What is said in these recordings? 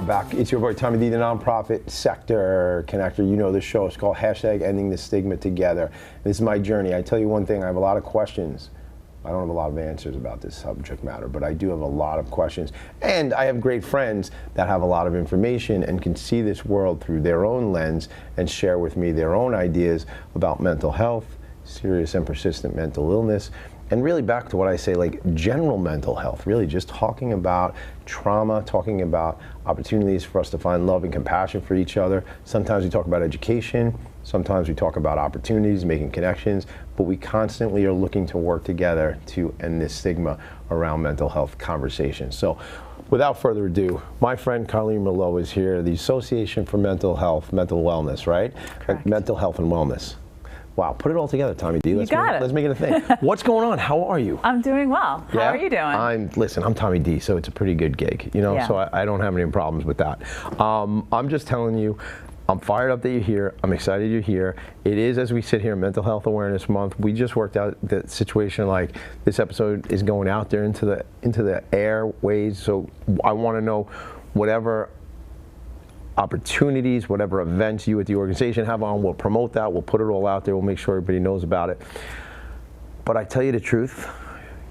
Back. It's your boy Tommy D, the nonprofit sector connector. You know the show. It's called #Ending the Stigma Together. This is my journey. I tell you one thing, I have a lot of questions. I don't have a lot of answers about this subject matter, but I do have a lot of questions. And I have great friends that have a lot of information and can see this world through their own lens and share with me their own ideas about mental health, serious and persistent mental illness, and really back to what I say, like general mental health, really just talking about trauma, talking about opportunities for us to find love and compassion for each other. Sometimes we talk about education, sometimes we talk about opportunities, making connections, but we constantly are looking to work together to end this stigma around mental health conversations. So without further ado, my friend Colleen Merlo is here, the Association for Mental Health, Mental Wellness, right? Correct. Mental Health and Wellness. Wow, put it all together, Tommy D. Let's make it a thing. What's going on? How are you? I'm doing well. How are you doing? Listen, I'm Tommy D, so it's a pretty good gig, you know, so I don't have any problems with that. I'm just telling you, I'm fired up that you're here. I'm excited you're here. It is, as we sit here, Mental Health Awareness Month. We just worked out the situation, like this episode is going out there into the airways, so I want to know whatever opportunities, whatever events you at the organization have on, we'll promote that, we'll put it all out there, we'll make sure everybody knows about it. But I tell you the truth,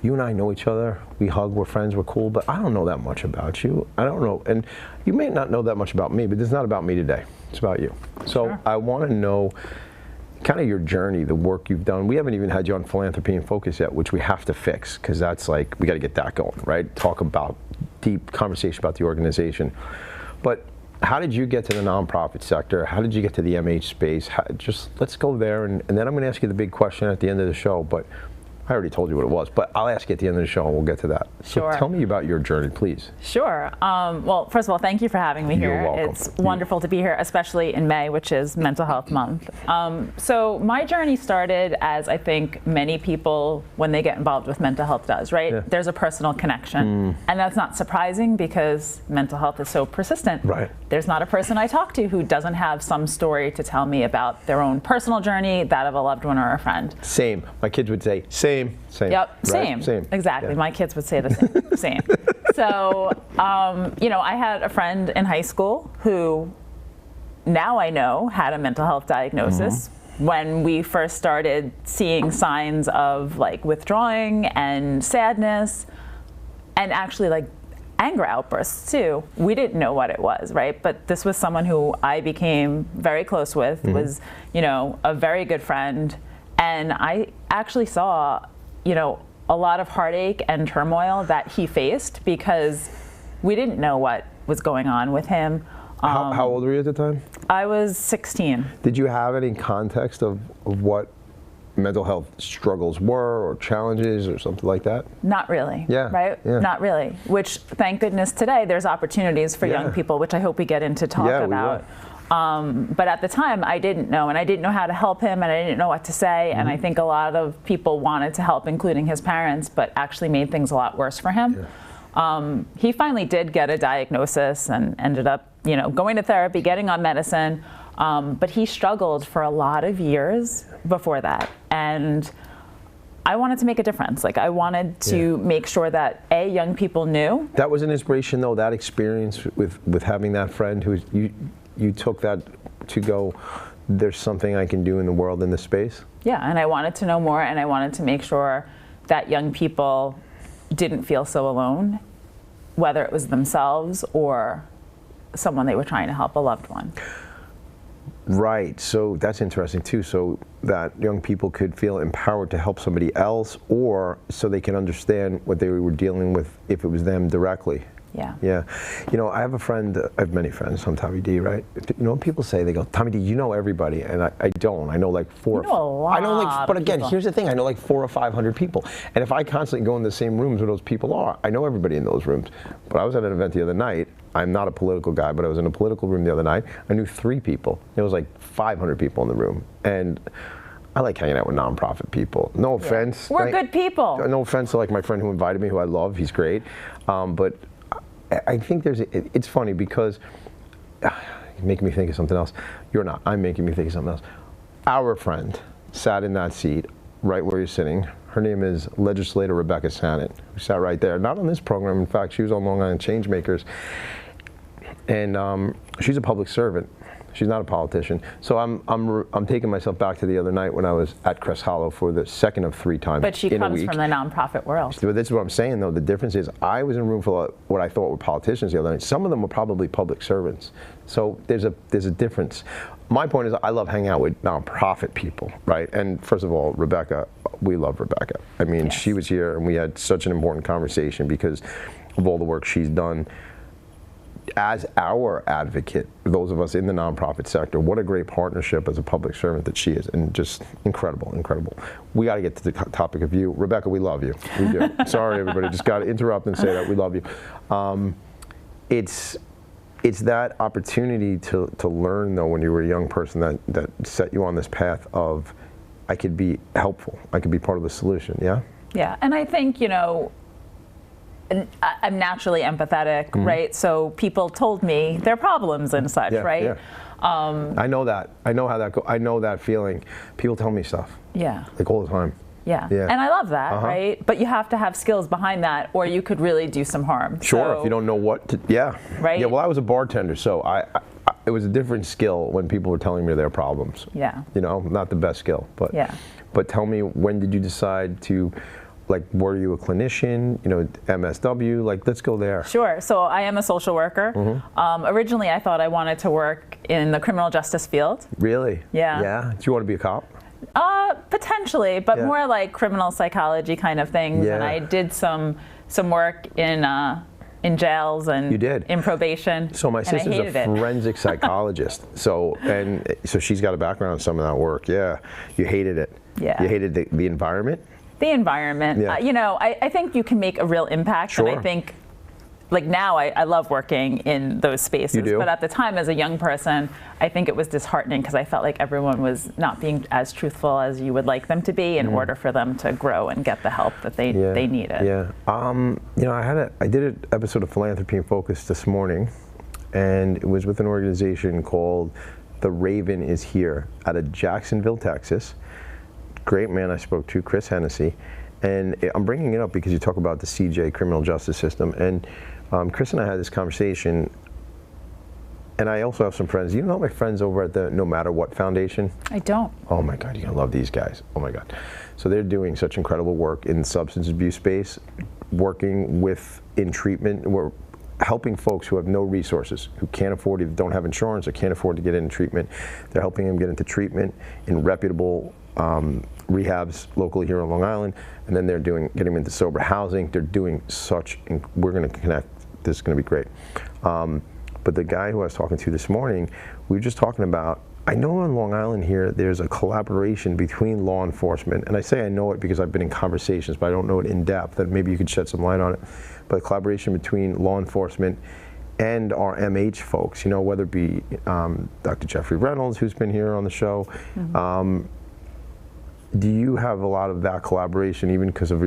you and I know each other, we hug, we're friends, we're cool, but I don't know that much about you. I don't know, and you may not know that much about me, but it's not about me today, it's about you. So Sure. I want to know kind of your journey, the work you've done. We haven't even had you on Philanthropy in Focus yet, which we have to fix, because that's like, we got to get that going, right? Talk about deep conversation about the organization. But how did you get to the nonprofit sector? How did you get to the MH space? Just let's go there, and then I'm going to ask you the big question at the end of the show, but I already told you what it was, but I'll ask you at the end of the show and we'll get to that. Sure. So tell me about your journey, please. Sure. Well, first of all, thank you for having me here. You're welcome. It's wonderful to be here, especially in May, which is Mental Health Month. So my journey started as I think many people, when they get involved with mental health, does, right? Yeah. There's a personal connection. And that's not surprising because mental health is so persistent. Right. There's not a person I talk to who doesn't have some story to tell me about their own personal journey, that of a loved one or a friend. Same. My kids would say, same. Yep, right? same. Exactly. Yeah. My kids would say the same. Same. So, you know, I had a friend in high school who now I know had a mental health diagnosis. When we first started seeing signs of like withdrawing and sadness and actually like anger outbursts too, we didn't know what it was, right? But this was someone who I became very close with, was, you know, a very good friend. And I actually saw, you know, a lot of heartache and turmoil that he faced because we didn't know what was going on with him. How old were you at the time? I was 16. Did you have any context of what mental health struggles were or challenges or something like that? Not really. Yeah. Right? Yeah. Not really. Which, thank goodness, today there's opportunities for young people, which I hope we get into talk about. But at the time, I didn't know, and I didn't know how to help him, and I didn't know what to say, and I think a lot of people wanted to help, including his parents, but actually made things a lot worse for him. He finally did get a diagnosis and ended up, you know, going to therapy, getting on medicine, but he struggled for a lot of years before that, and I wanted to make a difference. Like, I wanted to make sure that young people knew. That was an inspiration, though, that experience with having that friend who you took that to go, there's something I can do in the world, in this space? Yeah, and I wanted to know more, and I wanted to make sure that young people didn't feel so alone, whether it was themselves or someone they were trying to help, a loved one. Right, so that's interesting too, so that young people could feel empowered to help somebody else, or so they can understand what they were dealing with if it was them directly. Yeah. Yeah. You know, I have a friend, I have many friends, I'm Tommy D, right? You know, when people say, they go, Tommy D, you know everybody, and I don't. I know like four. You know a lot I know like, but again, people. here's the thing, I know like 400 or 500 people. And if I constantly go in the same rooms where those people are, I know everybody in those rooms. But I was at an event the other night, I'm not a political guy, but I was in a political room the other night, I knew 3 people. There was like 500 people in the room. And I like hanging out with nonprofit people. No offense. We're good people. No offense to like my friend who invited me, who I love. He's great. But I think it's funny because you're making me think of something else. You're not. I'm making me think of something else. Our friend sat in that seat right where you're sitting. Her name is Legislator Rebecca Sannett, who sat right there. Not on this program. In fact, she was on Long Island Changemakers. And she's a public servant. She's not a politician. So I'm taking myself back to the other night when I was at Crest Hollow for the second of 3 times in a week. But she comes from the nonprofit world. So this is what I'm saying, though. The difference is I was in a room full of what I thought were politicians the other night. Some of them were probably public servants. So there's a difference. My point is I love hanging out with nonprofit people, right? And first of all, Rebecca, we love Rebecca. I mean, yes. She was here and we had such an important conversation because of all the work she's done as our advocate, those of us in the nonprofit sector. What a great partnership as a public servant that she is, and just incredible, incredible. We got to get to the topic of you. Rebecca, we love you. We do. Sorry, everybody, just got to interrupt and say that we love you. It's that opportunity to learn, though, when you were a young person that set you on this path of, I could be helpful, I could be part of the solution, yeah? Yeah, and I think, you know, I'm naturally empathetic, right? So people told me their problems and such, right? Yeah. I know that. I know how that goes. I know that feeling. People tell me stuff. Yeah. Like all the time. Yeah. And I love that, right? But you have to have skills behind that, or you could really do some harm. Sure, so, if you don't know what to, yeah. Right? Yeah, well, I was a bartender, so it was a different skill when people were telling me their problems. Yeah. You know, not the best skill, but. Yeah. But tell me, when did you decide to, like, were you a clinician, you know, MSW? Like, let's go there. Sure. So I am a social worker. Originally, I thought I wanted to work in the criminal justice field. Really? Yeah. Yeah? Do you want to be a cop? Potentially, but more like criminal psychology kind of things. Yeah. And I did some work in jails and You did. in probation. So my sister's a forensic psychologist. So she's got a background in some of that work. Yeah. You hated it. Yeah. You hated the environment? The environment. Yeah. You know, I think you can make a real impact. Sure. And I think, like now, I love working in those spaces. You do? But at the time, as a young person, I think it was disheartening because I felt like everyone was not being as truthful as you would like them to be in order for them to grow and get the help that they needed. Yeah. You know, I did an episode of Philanthropy in Focus this morning, and it was with an organization called The Raven is Here out of Jacksonville, Texas. Great man I spoke to, Chris Hennessy. And I'm bringing it up because you talk about the CJ criminal justice system. And Chris and I had this conversation, and I also have some friends. You know my friends over at the No Matter What Foundation? I don't. Oh my God, you're gonna love these guys. Oh my God. So they're doing such incredible work in the substance abuse space, working in treatment. We're helping folks who have no resources, who can't afford it, don't have insurance, or can't afford to get into treatment. They're helping them get into treatment in reputable rehabs locally here on Long Island, and then they're getting them into sober housing. They're doing we're going to connect. This is going to be great. But the guy who I was talking to this morning, we were just talking about, I know on Long Island here, there's a collaboration between law enforcement, and I say I know it because I've been in conversations, but I don't know it in depth, and maybe you could shed some light on it. But a collaboration between law enforcement and our MH folks, you know, whether it be Dr. Jeffrey Reynolds, who's been here on the show. Do you have a lot of that collaboration, even because of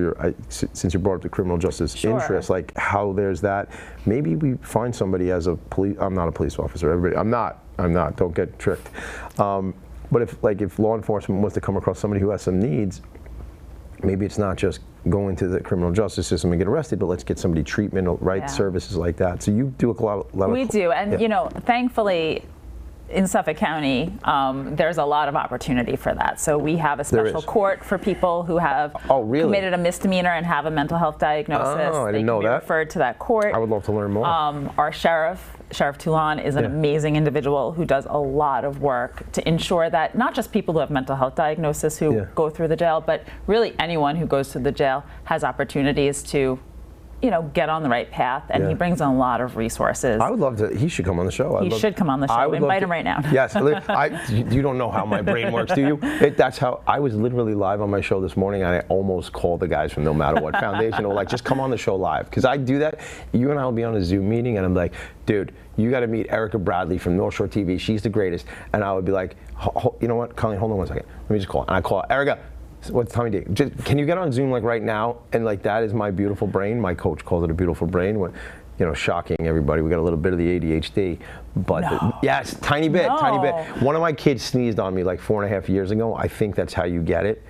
since you brought up the criminal justice interest, like how there's that? Maybe we find somebody as a police. I'm not a police officer. Everybody, I'm not. Don't get tricked. But if law enforcement was to come across somebody who has some needs, maybe it's not just going to the criminal justice system and get arrested, but let's get somebody treatment, right? Yeah. Services like that. So you do a lot of. We do, and you know, thankfully, in Suffolk County, there's a lot of opportunity for that. So we have a special court for people who have committed a misdemeanor and have a mental health diagnosis. Oh, I didn't know that. They can be referred to that court. I would love to learn more. Our Sheriff Toulon, is an amazing individual who does a lot of work to ensure that not just people who have mental health diagnosis who go through the jail, but really anyone who goes to the jail has opportunities to get on the right path, and he brings in a lot of resources. I would love to. He should come on the show. He should come on the show. Invite him right now. Yes. You don't know how my brain works, do you? That's how I was literally live on my show this morning, and I almost called the guys from No Matter What Foundation. They were like, just come on the show live. Because I do that. You and I will be on a Zoom meeting, and I'm like, dude, you got to meet Erica Bradley from North Shore TV. She's the greatest. And I would be like, you know what, Colleen, hold on one second. Let me just call. And I call Erica. What's Tommy D? Can you get on Zoom like right now? And like that is my beautiful brain. My coach calls it a beautiful brain. When, shocking everybody. We got a little bit of the ADHD, but yes, tiny bit. One of my kids sneezed on me like 4.5 years ago. I think that's how you get it.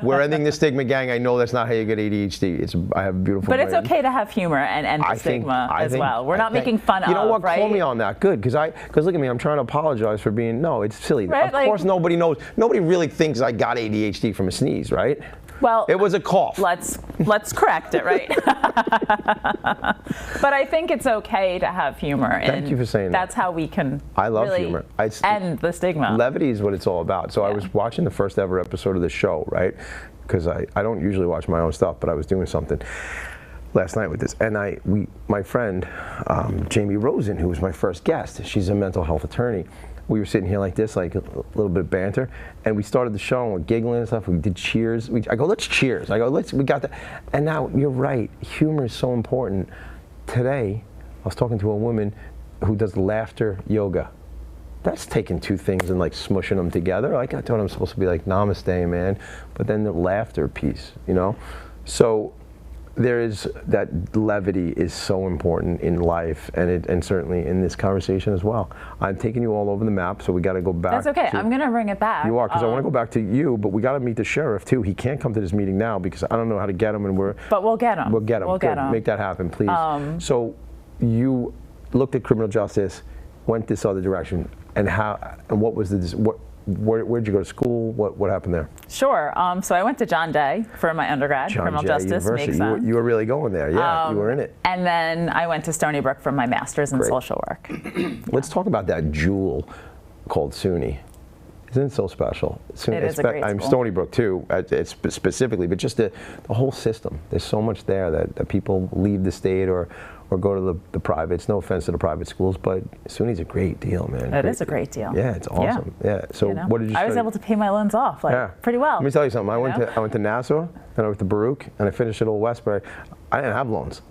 We're ending the stigma, gang. I know that's not how you get ADHD. I have a beautiful brain. But it's okay to have humor and end the stigma as well. We're not making fun of, You know what? right? Call me on that. Good, because look at me. I'm trying to apologize for being. No, it's silly. Right? Of course, nobody knows. Nobody really thinks I got ADHD from a sneeze, right? Well, it was a cough. Let's correct it, right? But I think it's okay to have humor. Thank you for saying that. That's how we can humor. End the stigma. Levity is what it's all about. So I was watching the first ever episode of the show, right? Because I don't usually watch my own stuff, but I was doing something last night with this, and my friend Jamie Rosen, who was my first guest, she's a mental health attorney. We were sitting here like this, like a little bit of banter, and we started the show and we're giggling and stuff. We did cheers. I go, let's cheers. I go, we got that. And now you're right. Humor is so important. Today, I was talking to a woman who does laughter yoga. That's taking two things and like smushing them together. Like I thought I'm supposed to be like namaste, man, but then the laughter piece, So there is that levity is so important in life, and certainly in this conversation as well. I'm taking you all over the map, so we got to go back. That's okay. I'm going to bring it back. You are, because I want to go back to you, but we got to meet the sheriff too. He can't come to this meeting now because I don't know how to get him, and But we'll get him. We'll get him. We'll get him. Make that happen, please. So you looked at criminal justice, went this other direction, and what was where'd you go to school? What happened there? Sure. So I went to John Day for my undergrad, criminal justice. University. Makes sense. You were really going there. Yeah, you were in it. And then I went to Stony Brook for my master's in social work. Let's talk about that jewel called SUNY. Isn't it so special? It is a great school. I'm Stony Brook too, specifically, but just the whole system. There's so much there that people leave the state or go to the privates. No offense to the private schools, but SUNY's a great deal, man. It is a great deal. Yeah, it's awesome. Yeah. So what did you study? I was able to pay my loans off pretty well. Let me tell you something. I went to Nassau, then I went to Baruch, and I finished at Old Westbury. I didn't have loans.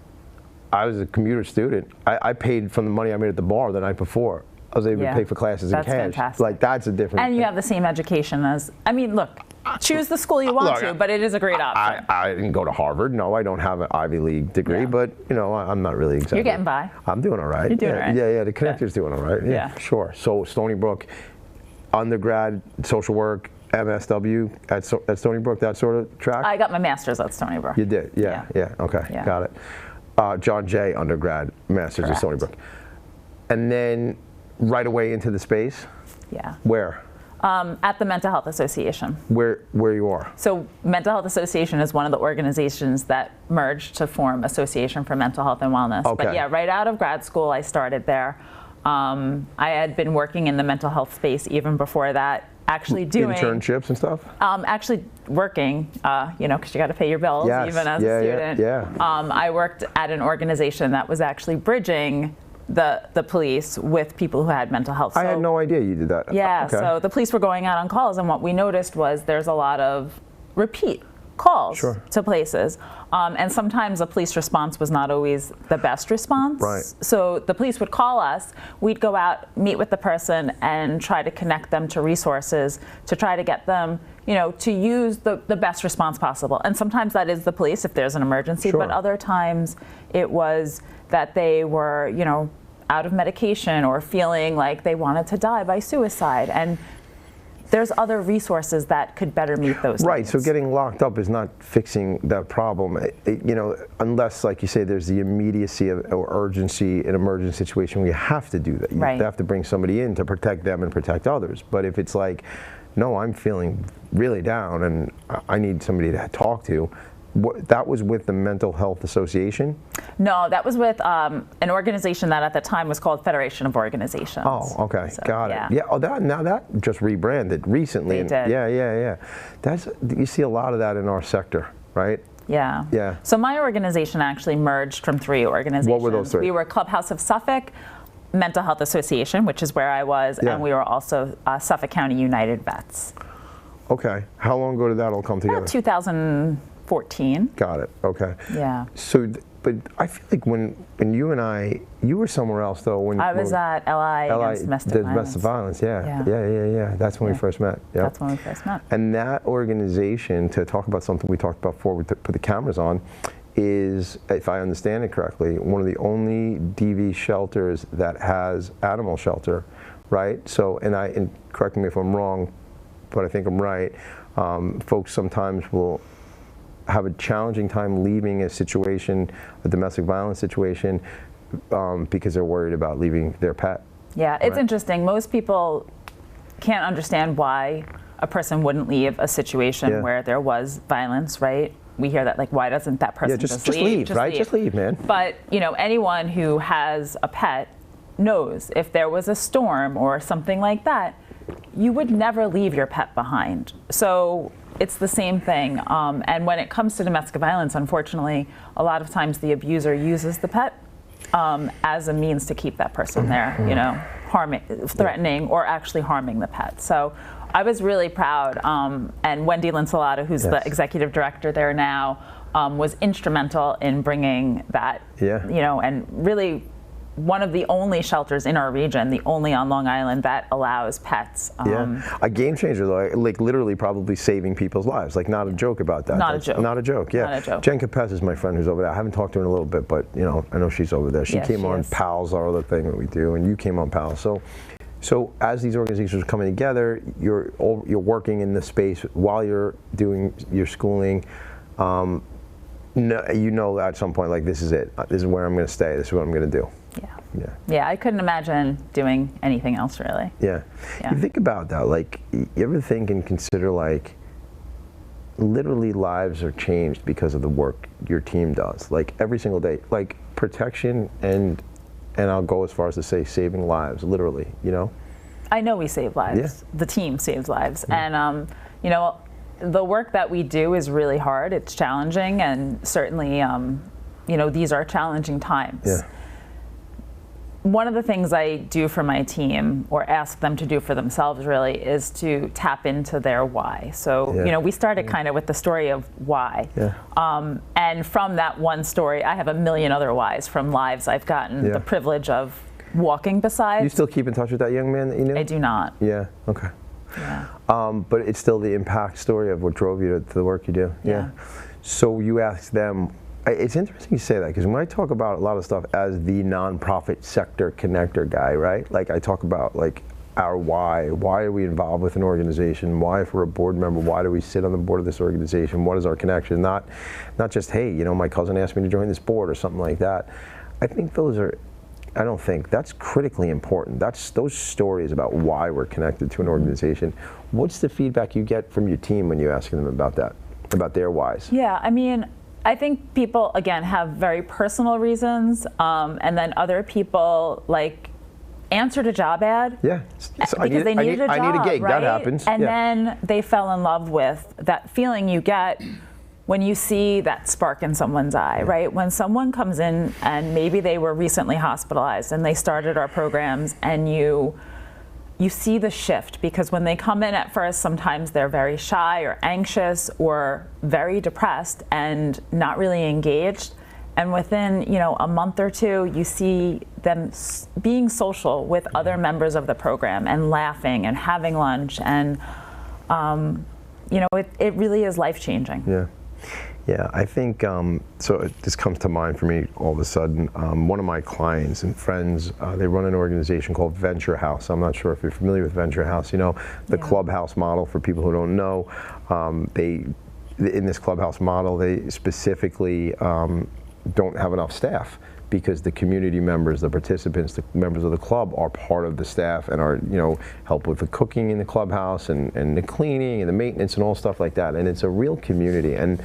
I was a commuter student. I paid from the money I made at the bar the night before. I was able to pay for classes in cash. That's fantastic. Like, that's a different And thing. you have the same education as, look, choose the school you want to, but it is a great option. I didn't go to Harvard. No, I don't have an Ivy League degree, but, I'm not really excited. You're getting by. I'm doing all right. You're doing all right. Yeah, the connector's doing all right. Yeah, sure. So Stony Brook, undergrad, social work, MSW at Stony Brook, that sort of track? I got my master's at Stony Brook. You did? Yeah. Okay, got it. John Jay, undergrad, master's at Stony Brook. And then right away into the space? Yeah. Where? At the Mental Health Association. Where you are? So Mental Health Association is one of the organizations that merged to form Association for Mental Health and Wellness. Okay. But yeah, right out of grad school, I started there. I had been working in the mental health space even before that, actually doing internships and stuff. Actually working, because you got to pay your bills even as a student. Yeah. I worked at an organization that was actually bridging the police with people who had mental health. I had no idea you did that. Yeah, so the police were going out on calls, and what we noticed was there's a lot of repeat calls to places. And sometimes the police response was not always the best response. Right. So the police would call us, we'd go out, meet with the person, and try to connect them to resources to try to get them, to use the best response possible. And sometimes that is the police if there's an emergency, but other times it was that they were, out of medication or feeling like they wanted to die by suicide. And there's other resources that could better meet those needs. Right, so getting locked up is not fixing that problem, unless, like you say, there's the immediacy or urgency in an emergency situation where you have to do that. You have to bring somebody in to protect them and protect others. But if it's like, no, I'm feeling really down and I need somebody to talk to, that was with the Mental Health Association? No, that was with an organization that at the time was called Federation of Organizations. Oh, okay, so, got it. Yeah, now that just rebranded recently. They did. Yeah. You see a lot of that in our sector, right? Yeah. Yeah. So my organization actually merged from 3 organizations. What were those 3? We were Clubhouse of Suffolk Mental Health Association, which is where I was, Yeah. and we were also Suffolk County United Vets. Okay. How long ago did that all come together? 2014. Got it. Okay. Yeah. So, but I feel like when you and you were somewhere else though. When I was at LI against domestic violence. Yeah. That's when we first met. Yep. That's when we first met. And that organization, to talk about something we talked about before we put the cameras on, is, if I understand it correctly, one of the only DV shelters that has animal shelter, right? So, and correct me if I'm wrong, but I think I'm right. Folks sometimes will have a challenging time leaving a situation, a domestic violence situation, because they're worried about leaving their pet. Yeah, it's interesting. Most people can't understand why a person wouldn't leave a situation where there was violence, right? We hear that, like, why doesn't that person just leave? Just leave, man. But, you know, anyone who has a pet knows if there was a storm or something like that, you would never leave your pet behind. So it's the same thing. And when it comes to domestic violence, unfortunately, a lot of times the abuser uses the pet as a means to keep that person there, you know, threatening or actually harming the pet. So I was really proud. And Wendy Linsolato, who's the executive director there now, was instrumental in bringing that, you know, and really one of the only shelters in our region, the only on Long Island, that allows pets. A game changer, though, like literally probably saving people's lives. Like, not a joke about that. Not a joke. Not a joke, yeah. Not a joke. Jen Capes is my friend who's over there. I haven't talked to her in a little bit, but, you know, I know she's over there. She came on PALS, our other thing that we do, and you came on PALS. So as these organizations are coming together, you're working in the space while you're doing your schooling. You know at some point, like, this is it. This is where I'm going to stay. This is what I'm going to do. Yeah, I couldn't imagine doing anything else, really. Yeah. You think about that, like, you ever think and consider, like, literally lives are changed because of the work your team does, like, every single day, like, protection and I'll go as far as to say saving lives, literally, you know? I know we save lives. The team saves lives. And, you know, the work that we do is really hard. It's challenging, and certainly, you know, these are challenging times. One of the things I do for my team, or ask them to do for themselves, really, is to tap into their why. So, you know, we started kind of with the story of why. And from that one story, I have a million other whys from lives I've gotten the privilege of walking beside. You still keep in touch with that young man that you knew? I do not. Yeah, okay. Yeah. But it's still the impact story of what drove you to the work you do. Yeah. So you ask them, it's interesting you say that, because when I talk about a lot of stuff as the nonprofit sector connector guy, right? Like, I talk about, like, our why. Why are we involved with an organization? Why, if we're a board member, why do we sit on the board of this organization? What is our connection? Not just, hey, you know, my cousin asked me to join this board or something like that. I think that's critically important. That's those stories about why we're connected to an organization. What's the feedback you get from your team when you ask them about that, about their whys? Yeah, I mean, I think people, again, have very personal reasons, and then other people, like, answered a job ad because they needed a job, I need a gig. right? That happens. And then they fell in love with that feeling you get when you see that spark in someone's eye, right? When someone comes in and maybe they were recently hospitalized and they started our programs, and you see the shift, because when they come in at first, sometimes they're very shy or anxious or very depressed and not really engaged. And within, you know, a month or two, you see them being social with other members of the program and laughing and having lunch. And, you know, it really is life-changing. Yeah. Yeah, I think, so this comes to mind for me all of a sudden. One of my clients and friends, they run an organization called Venture House. I'm not sure if you're familiar with Venture House. You know, the clubhouse model, for people who don't know, in this clubhouse model, they specifically don't have enough staff, because the community members, the participants, the members of the club are part of the staff and are, you know, help with the cooking in the clubhouse and the cleaning and the maintenance and all stuff like that. And it's a real community. And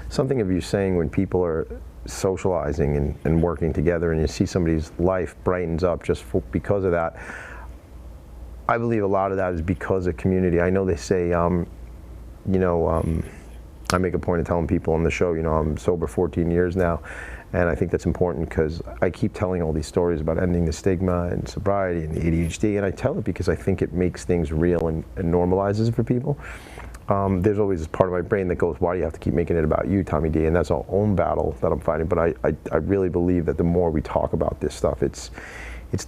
something of you saying, when people are socializing and working together, and you see somebody's life brightens up just because of that, I believe a lot of that is because of community. I know they say, you know, I make a point of telling people on the show, you know, I'm sober 14 years now, and I think that's important because I keep telling all these stories about ending the stigma and sobriety and the ADHD, and I tell it because I think it makes things real and normalizes it for people. There's always this part of my brain that goes, why do you have to keep making it about you, Tommy D? And that's our own battle that I'm fighting. But I really believe that the more we talk about this stuff, it's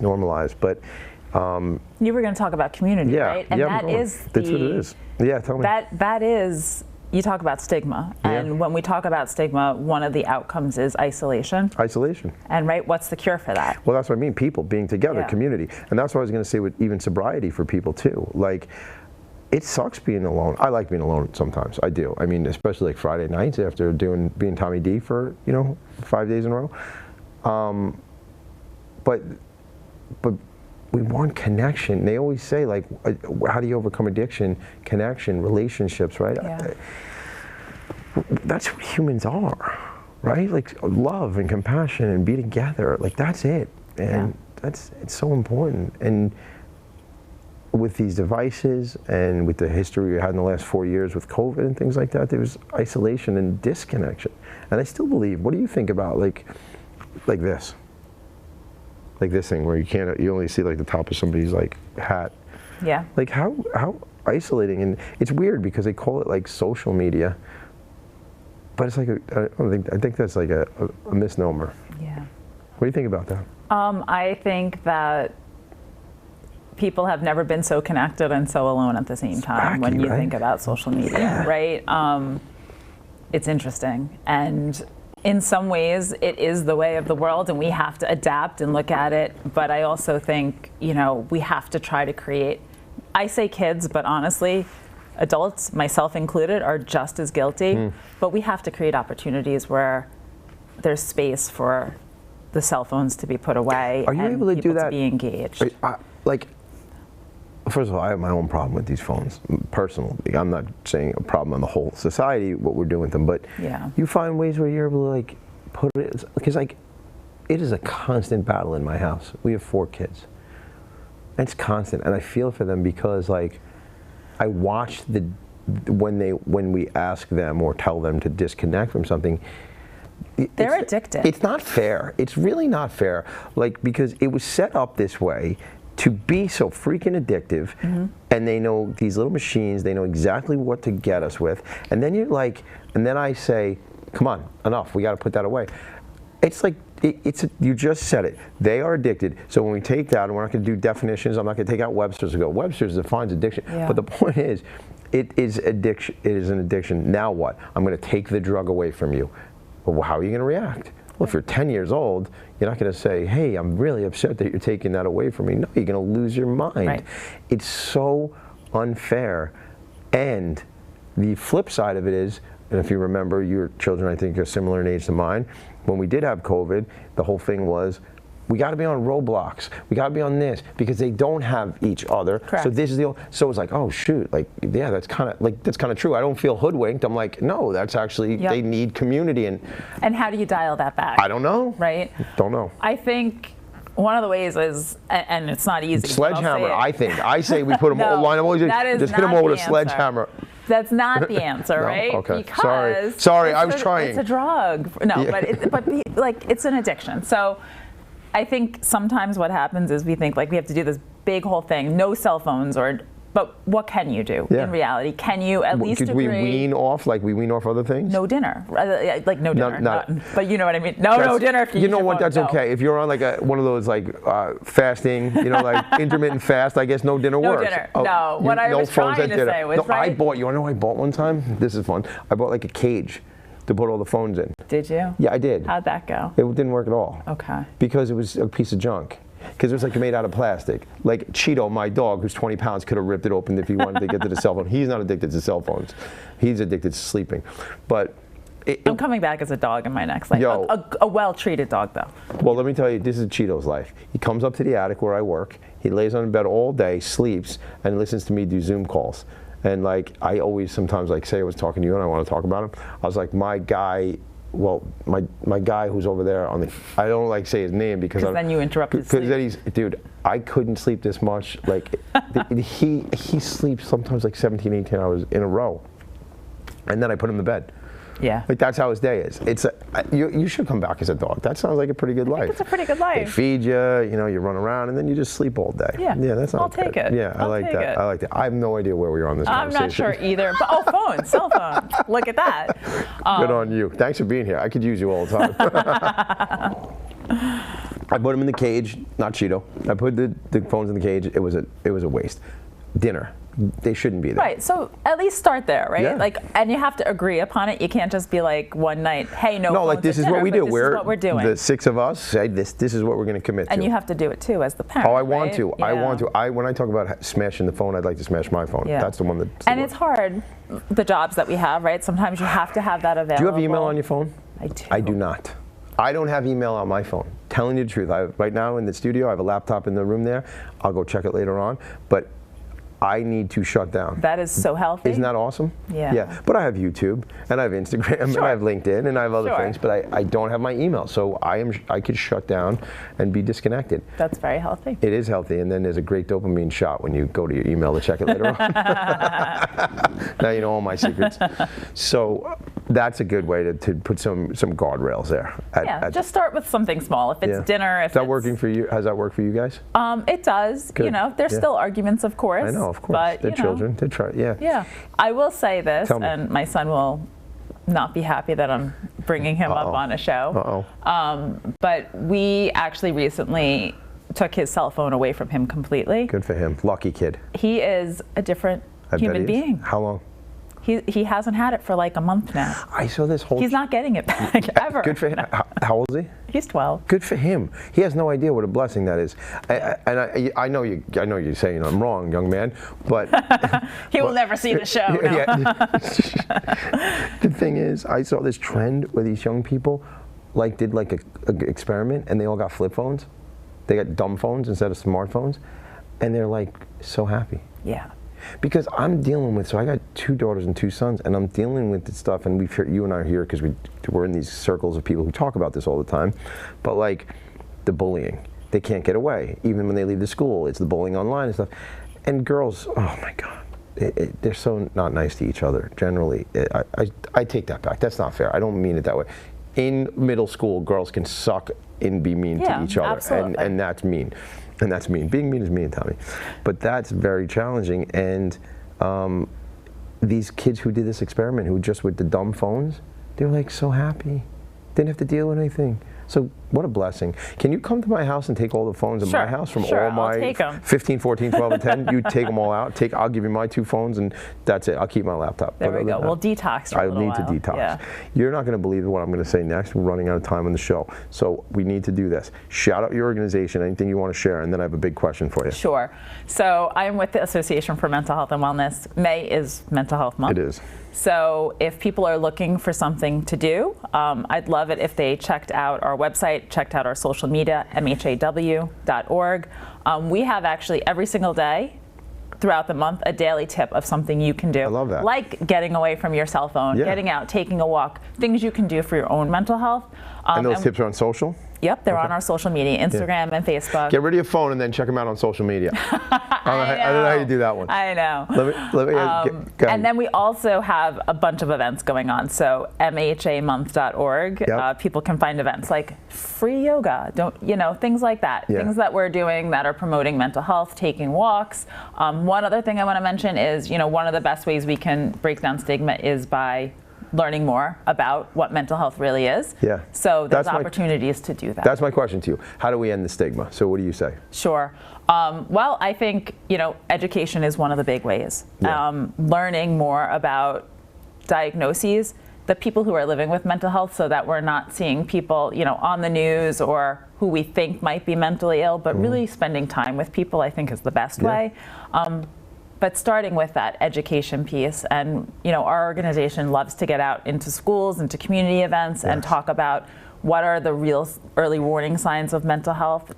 normalized. But you were going to talk about community, right? And that's what it is. Yeah, tell me. That is, you talk about stigma. And when we talk about stigma, one of the outcomes is isolation. Isolation. And right, what's the cure for that? Well, that's what I mean, people being together, community. And that's what I was going to say with even sobriety for people too. Like, it sucks being alone. I like being alone sometimes. I do. I mean, especially like Friday nights after being Tommy D for, you know, 5 days in a row. But we want connection. They always say, like, how do you overcome addiction? Connection, relationships, right? Yeah. That's who humans are, right? Like love and compassion and be together. Like that's it. And it's so important. And with these devices and with the history we had in the last 4 years with COVID and things like that, there was isolation and disconnection. And I still believe, what do you think about like this? Like this thing where you only see like the top of somebody's like hat. Yeah. Like how isolating, and it's weird because they call it like social media, but it's like I think that's like a misnomer. Yeah. What do you think about that? I think that people have never been so connected and so alone at the same time when you think about social media, right? It's interesting. And in some ways, it is the way of the world, and we have to adapt and look at it. But I also think, you know, we have to try to create, I say kids, but honestly, adults, myself included, are just as guilty. But we have to create opportunities where there's space for the cell phones to be put away. Are you able to do that? To be engaged. Like, first of all, I have my own problem with these phones, personally. I'm not saying a problem on the whole society, what we're doing with them, but you find ways where you're able to like put it, because like it is a constant battle in my house. We have 4 kids. And it's constant, and I feel for them because like I watch when we ask them or tell them to disconnect from something, they're addicted. It's not fair. It's really not fair. Like, because it was set up this way to be so freaking addictive, and they know these little machines, they know exactly what to get us with, and then you're like, and then I say, come on, enough, we got to put that away. It's like, you just said it. They are addicted. So when we take that, and we're not going to do definitions, I'm not going to take out Webster's and go, Webster's defines addiction. But the point is, it is addiction. It is an addiction. Now what? I'm going to take the drug away from you. Well, how are you going to react? Well, if you're 10 years old, you're not going to say, hey, I'm really upset that you're taking that away from me. No, you're going to lose your mind. Right. It's so unfair. And the flip side of it is, and if you remember, your children, I think, are similar in age to mine. When we did have COVID, the whole thing was, we got to be on Roblox. We got to be on this because they don't have each other. Correct. So this is so it's like, oh shoot, like yeah, that's kind of true. I don't feel hoodwinked. I'm like, no, that's actually they need community. And how do you dial that back? I don't know. Right. Don't know. I think one of the ways is, and it's not easy. Sledgehammer. I say we put them all line. Just hit them over with a sledgehammer. That's not the answer, No? right? Okay. Because Sorry, I was trying. It's a drug. No, but like it's an addiction. So I think sometimes what happens is we think like we have to do this big whole thing, no cell phones, but what can you do in reality? Can you at least agree? We wean off other things? No dinner, like no dinner. But you know what I mean. No dinner. If you know what? That's okay. If you're on like one of those like fasting, like intermittent fast, I guess no dinner works. No dinner. No. What I was trying to say was I bought. You want to know what I bought one time? This is fun. I bought like a cage to put all the phones in. Did you? Yeah, I did. How'd that go? It didn't work at all. Okay. Because it was a piece of junk. Because it was like made out of plastic. Like Cheeto, my dog, who's 20 pounds, could have ripped it open if he wanted to get to the cell phone. He's not addicted to cell phones. He's addicted to sleeping. But I'm coming back as a dog in my next life. A well-treated dog, though. Well, let me tell you, this is Cheeto's life. He comes up to the attic where I work. He lays on bed all day, sleeps, and listens to me do Zoom calls. And like I always sometimes like say I was talking to you and I want to talk about him. I was like, my guy. Well, my guy who's over there on the, I don't like say his name because then you interrupt his sleep. Because then dude, I couldn't sleep this much. Like he sleeps sometimes like 17, 18 hours in a row. and then I put him to bed. Yeah. Like that's how his day is. You should come back as a dog. That sounds like a pretty good life. It's a pretty good They life. feed you, you run around, and then you just sleep all day. Yeah. Yeah, that's not I'll take bad. it. Yeah, I I'll like take that. it. I like that. I have no idea where we are on this I'm conversation. not sure either. But phone, cell phone. Look at that. Good on you. Thanks for being here. I could use you all the time. I put him in the cage, not Cheeto. I put the phones in the cage. It was a waste. Dinner. They shouldn't be there. Right. So at least start there, right? Yeah. Like, and you have to agree upon it. You can't just be like one night, hey, no. No, like this is what we do. This is what we're doing. The 6 of us say this is what we're going to commit to. And you have to do it too as the parent. Oh, I want right? to. Yeah. I want to. When I talk about smashing the phone, I'd like to smash my phone. Yeah. That's the one that. And it's hard, the jobs that we have, right? Sometimes you have to have that available. Do you have email on your phone? I do. I do not. I don't have email on my phone. Telling you the truth. Right now in the studio, I have a laptop in the room there. I'll go check it later on. But I need to shut down. That is so healthy. Isn't that awesome? Yeah. Yeah. But I have YouTube and I have Instagram and I have LinkedIn and I have other things, but I don't have my email. So I could shut down and be disconnected. That's very healthy. It is healthy, and then there's a great dopamine shot when you go to your email to check it later on. Now you know all my secrets. So that's a good way to put some guardrails there. Just start with something small. If it's dinner, if is that working for you? Has that worked for you guys? It does. Good. There's still arguments, of course. I know, of course. But, They're children. They try. Yeah. Yeah. I will say this, Tell me. and my son will not be happy that I'm bringing him up on a show. But we actually recently took his cell phone away from him completely. Good for him. Lucky kid. He is a different human being. How long? He hasn't had it for like a month now. I saw this whole. He's not getting it back ever. Good for him. How old is he? He's 12. Good for him. He has no idea what a blessing that is. I know you're saying I'm wrong, young man, but he will never see the show. No. Yeah. The thing is, I saw this trend where these young people did a experiment, and they all got flip phones. They got dumb phones instead of smartphones, and they're like so happy. Yeah. Because I'm dealing with, so I got 2 daughters and 2 sons, and I'm dealing with this stuff, and you and I are here because we're in these circles of people who talk about this all the time, but like the bullying, they can't get away. Even when they leave the school, it's the bullying online and stuff. And girls, oh my God, they're so not nice to each other, generally. I take that back. That's not fair. I don't mean it that way. In middle school, girls can suck and be mean to each other, and that's mean. And that's mean. Being mean is mean, Tommy. But that's very challenging. And these kids who did this experiment, who just with the dumb phones, they're like so happy. Didn't have to deal with anything. So what a blessing. Can you come to my house and take all the phones in my house from all my 15, 14, 12, and 10? You take them all out. I'll give you my 2 phones, and that's it. I'll keep my laptop. There we go. We'll detox for a little while. I need to detox. Yeah. You're not going to believe what I'm going to say next. We're running out of time on the show. So we need to do this. Shout out your organization, anything you want to share, and then I have a big question for you. Sure. So I'm with the Association for Mental Health and Wellness. May is Mental Health Month. It is. So if people are looking for something to do, I'd love it if they checked out our website, checked out our social media, mhaw.org. We have actually every single day throughout the month a daily tip of something you can do. I love that. Like getting away from your cell phone, getting out, taking a walk, things you can do for your own mental health. And those tips are on social? Yep, they're on our social media, Instagram and Facebook. Get rid of your phone and then check them out on social media. I don't know how you do that one. I know. Let me go and then we also have a bunch of events going on. So mhamonth.org, people can find events like free yoga, things like that. Yeah. Things that we're doing that are promoting mental health, taking walks. One other thing I want to mention is, one of the best ways we can break down stigma is by learning more about what mental health really is. Yeah. So there's opportunities to do that. That's my question to you. How do we end the stigma? So what do you say? Sure. Well, I think, education is one of the big ways. Yeah. Learning more about diagnoses, the people who are living with mental health, so that we're not seeing people, on the news or who we think might be mentally ill, but really spending time with people, I think, is the best way. But starting with that education piece, and our organization loves to get out into schools, into community events, and talk about what are the real early warning signs of mental health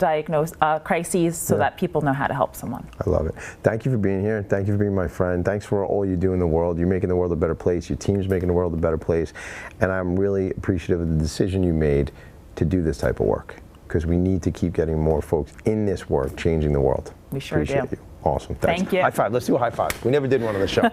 crises, so that people know how to help someone. I love it. Thank you for being here. Thank you for being my friend. Thanks for all you do in the world. You're making the world a better place. Your team's making the world a better place. And I'm really appreciative of the decision you made to do this type of work, because we need to keep getting more folks in this work changing the world. We sure Appreciate do. You. Awesome. Thanks. Thank you. High five. Let's do a high five. We never did one on the show.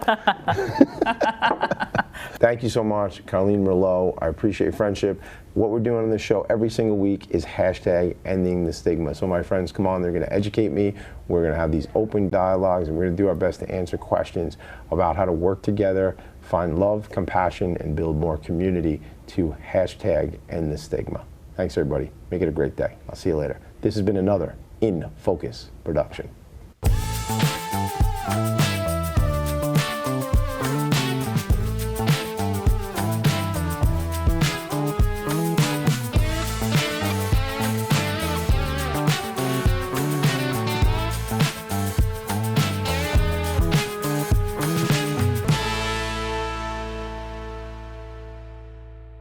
Thank you so much, Colleen Merlo. I appreciate your friendship. What we're doing on this show every single week is hashtag ending the stigma. So my friends come on, they're going to educate me. We're going to have these open dialogues, and we're going to do our best to answer questions about how to work together, find love, compassion, and build more community to hashtag end the stigma. Thanks, everybody. Make it a great day. I'll see you later. This has been another In Focus production.